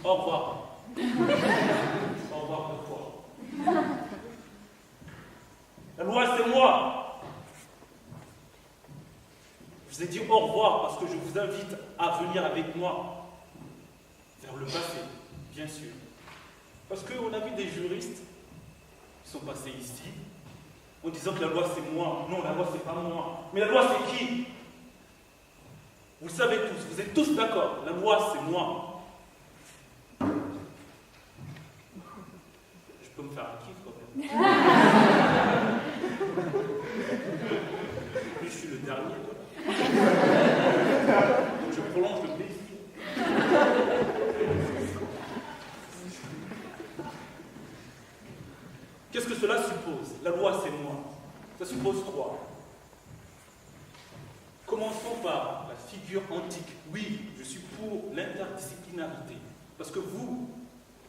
Au revoir. Au revoir de quoi? La loi, c'est moi. Je vous ai dit au revoir parce que je vous invite à venir avec moi vers le passé, bien sûr. Parce qu'on a vu des juristes qui sont passés ici en disant que la loi c'est moi. Non, la loi c'est pas moi. Mais la loi c'est qui? Vous le savez tous, vous êtes tous d'accord. La loi c'est moi. Je peux me faire un kiff quand même. Puis je suis le dernier. Donc je prolonge le plaisir. Qu'est-ce que cela suppose? La loi, c'est moi. Ça suppose quoi? Commençons par la figure antique. Oui, je suis pour l'interdisciplinarité. Parce que vous,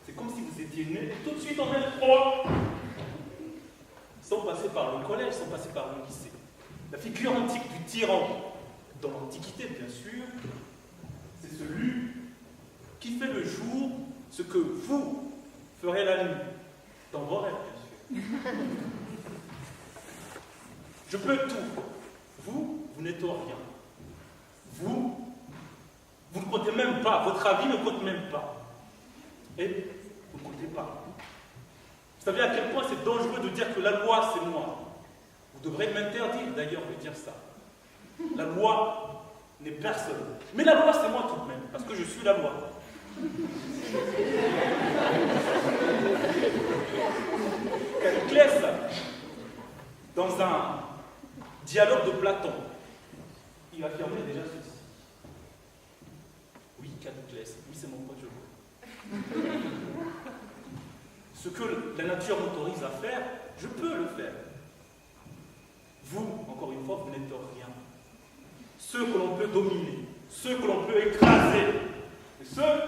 c'est comme si vous étiez né tout de suite en L3. Sans passer par le collège, sans passer par le lycée. La figure antique du tyran, dans l'Antiquité bien sûr, c'est celui qui fait le jour ce que vous ferez la nuit, dans vos rêves bien sûr. Je peux tout. Vous, vous n'êtes rien. Vous ne comptez même pas. Votre avis ne compte même pas. Et vous ne comptez pas. Vous savez à quel point c'est dangereux de dire que la loi, c'est moi. Vous devrez m'interdire d'ailleurs de dire ça. La loi n'est personne. Mais la loi, c'est moi tout de même, parce que je suis la loi. Calliclès, dans un dialogue de Platon, il affirmait déjà ceci. Oui, Calliclès, oui, c'est mon pote, je vois. Ce que la nature m'autorise à faire, je peux le faire. Vous, encore une fois, vous n'êtes rien. Ceux que l'on peut dominer, ceux que l'on peut écraser, et ceux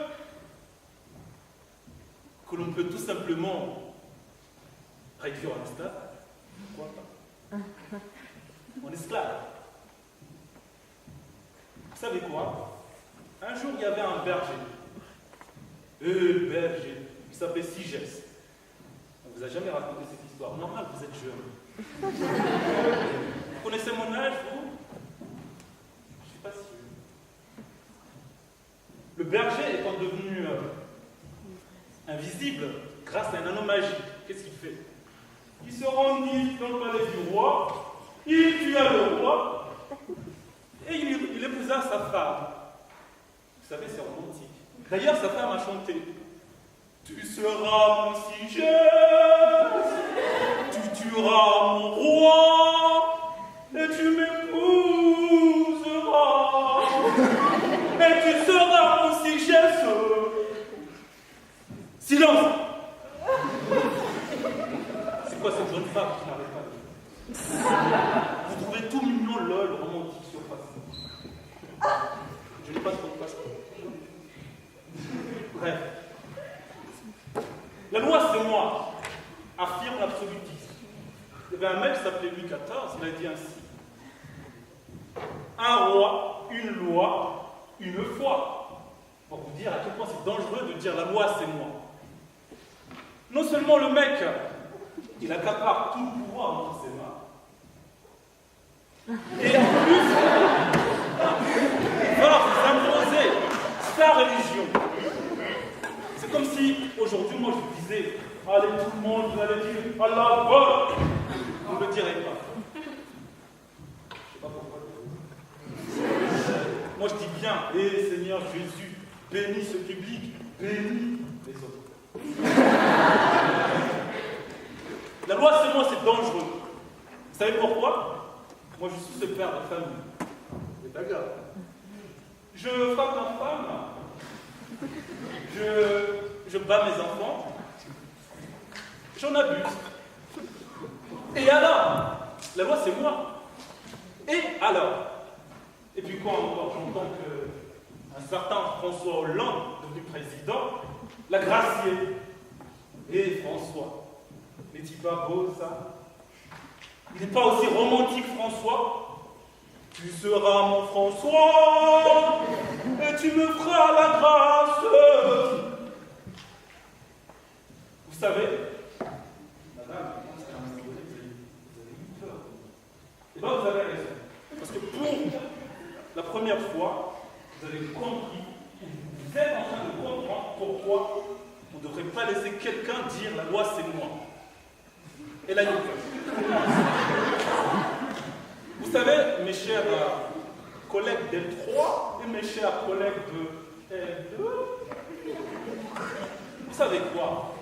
que l'on peut tout simplement réduire en esclave, pourquoi pas? En esclave. Vous savez quoi? Un jour, il y avait un berger. Berger. Il s'appelait Sigès. On ne vous a jamais raconté cette histoire. Normal, vous êtes jeune. Vous connaissez mon âge, vous? Je ne suis pas sûr. Le berger étant devenu invisible grâce à un anneau magique, qu'est-ce qu'il fait? Il se rendit dans le palais du roi, il tua le roi, et il épousa sa femme. Vous savez, c'est romantique. D'ailleurs, sa femme a chanté. Tu seras mon Sigès, tu tueras mon roi, et tu m'épouseras, et tu seras mon Sigès. Silence! C'est quoi cette jeune femme qui n'arrête pas de... Vous trouvez tout mignon, lol, romantique, surpassé. Je n'ai pas trop de passeport. Bref. La loi, c'est moi, affirme l'absolutisme. Il y avait un mec qui s'appelait Louis XIV, il a dit ainsi. Un roi, une loi, une foi. Pour vous dire à quel point c'est dangereux de dire la loi, c'est moi. Non seulement le mec, il accapare tout le pouvoir dans ses mains, et en plus, il va s'imposer sa religion. C'est comme si, aujourd'hui, moi je disais, allez tout le monde, vous allez dire, Allah Akbar. Vous ne le direz pas. Je ne sais pas pourquoi. Moi je dis bien, Seigneur Jésus, bénis ce public, bénis les autres. La loi, c'est moi, c'est dangereux. Vous savez pourquoi? Moi, je suis ce père de famille. C'est pas grave. Je frappe ma femme. Je bats mes enfants. J'en abuse. Et alors? La loi, c'est moi. Et alors? Et puis quoi encore? J'entends qu'un certain François Hollande, devenu président, l'a gracié. Et François, n'est-il pas beau ça? Il n'est pas aussi romantique François? Tu seras mon François, et tu me feras la grâce Vous savez, madame, je pense qu'à un moment donné, vous avez eu peur. Eh bien, vous avez raison. Parce que pour la première fois, vous avez compris, vous êtes en train de comprendre pourquoi on ne devrait pas laisser quelqu'un dire la loi c'est moi. Et là, il y a vous savez, mes chers collègues d'L3 et mes chers collègues de L2, vous savez quoi?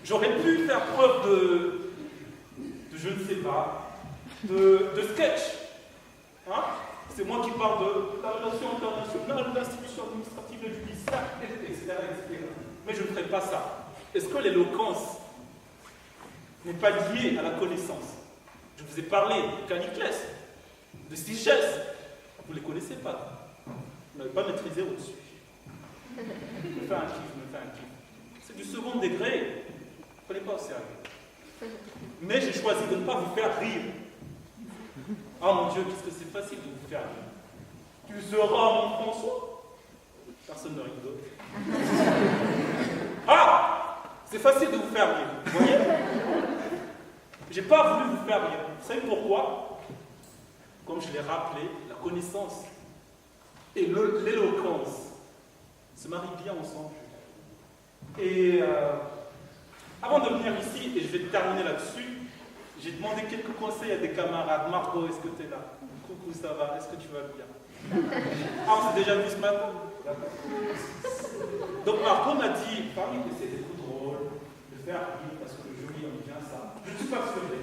J'aurais pu faire preuve de je ne sais pas, de sketch. Hein? C'est moi qui parle de la relation internationale, de l'institution administrative, le judiciaire, etc., etc. Mais je ne ferai pas ça. Est-ce que l'éloquence n'est pas liée à la connaissance? Je vous ai parlé de Caniclès, de Sigès. Vous ne les connaissez pas. Vous n'avez pas maîtrisé au-dessus. Je me fais un kiff. C'est du second degré. Ne prenez pas au sérieux. Mais j'ai choisi de ne pas vous faire rire. Ah mon Dieu, qu'est-ce que c'est facile de vous faire rire. Tu seras mon François? Personne ne rigole. Ah! C'est facile de vous faire rire. Vous voyez? J'ai pas voulu vous faire rire. Vous savez pourquoi? Comme je l'ai rappelé, la connaissance et l'éloquence se marient bien ensemble. Et avant de venir ici, et je vais terminer là-dessus, j'ai demandé quelques conseils à des camarades. Margot, est-ce que tu es là? Coucou, ça va? Est-ce que tu vas bien? Ah, on s'est déjà vu ce matin? Donc Margot m'a dit, parmi essayer des coups drôles, de faire rire, parce que le joli aime bien ça. Je ne suis pas sûr de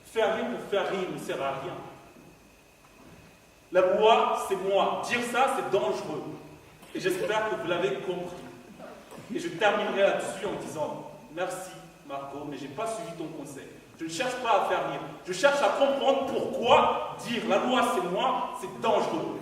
faire rire pour faire rire ne sert à rien. La loi, c'est moi. Dire ça, c'est dangereux. Et j'espère que vous l'avez compris. Et je terminerai là-dessus en disant, merci Margot, mais je n'ai pas suivi ton conseil. Je ne cherche pas à faire rire. Je cherche à comprendre pourquoi dire la loi, c'est moi, c'est dangereux.